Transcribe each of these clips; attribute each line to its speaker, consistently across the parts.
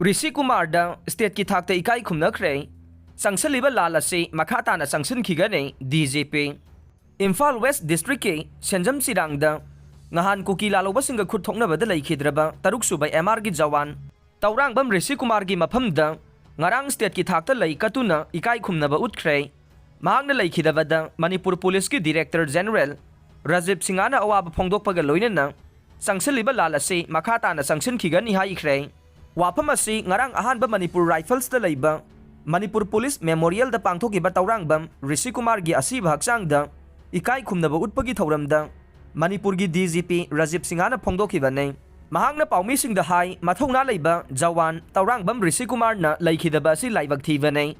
Speaker 1: Rishi Kumar state की थाकते इकाई खुमनख्रे संगसलिबा लाल असे मखा ताना संगसनखिगने डीजीपी इम्फाल वेस्ट डिस्ट्रिक्ट के सेंजम सिरांगदा नहान कुकी लालोबसिंग खुद थोकनबदा लेखिद्रबा तरुक सुबा एमआर की जवान तौरांगबम ऋषि कुमार की मफमदा ngarang state ki thakta lei katuna ikai khumnaba utkhre mahakna leikidabada manipur police ki director general Rajiv Singhana awab phongdokpaga loinana sangsaliba lal ase makha tana sanction khigani hai khre wafam ase ngarang ahanba manipur rifles da leiba manipur police memorial da pangthokiba taurangbam Rishi Kumar gi asiba hakchang da ikai khumnaba utpagi thauramda manipur gi DGP Rajiv Singhana phongdokibane mahakna paumi sing da hai mathongna leiba jawan taurangbam Rishi Kumar na leikidaba si laibak thibane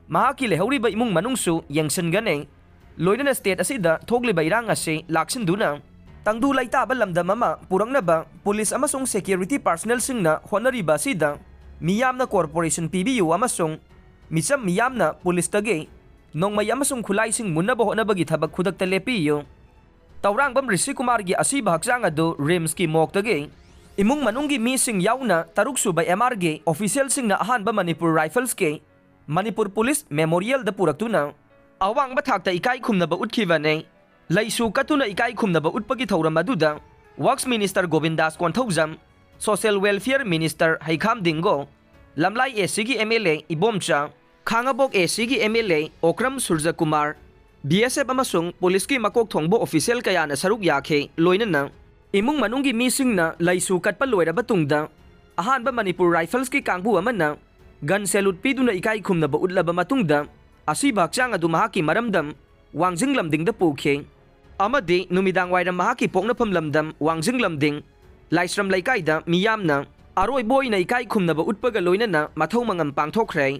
Speaker 1: mahaki lehoriba imung manungsu yengsengane loinana state asida thogliba irang ase laksinduna tangdu laita ba lamdam ama purangnaba police amasung security personnel singna honoriba sida miyamna corporation PBU amasung micham miyamna police tage nongmai amasung khulai sing munaba honabagi thabak khudakta lepiyo taurangbam Rishi Kumar gi asiba hakchang adu rims ki mok tage imung manunggi mi sing yauna taruk suba MR ge official sing na ahan ba Manipur Rifles ke Manipur Police Memorial da puraktuna awang ba thakta ikai khumna ba utkhiwane laisu katuna ikai khumna ba utpagi thauram aduda Works Minister Govindas Konthaujam Social Welfare Minister Haikham Dingo Lamlai AC gi MLA Ibomcha Khangabok AC gi MLA Okram Surja Kumar BSF amasung police ki makok thongbo official kaya na saruk yakhe loinana imung manunggi mising na laisu katpa loiraba tungda ahanba Manipur Rifles ki kangbu amana gun salute piduna ikai khumna ba utlaba matungda asiba hakchang adu mahaki maramdam wangjing lamding da pukhe amade numidang wairam mahaki poknafam lamdam wangjing lamding laisram laikai da miyamna aroi boy na ikai khumna ba utpaga loinana mathau mangam pangthokre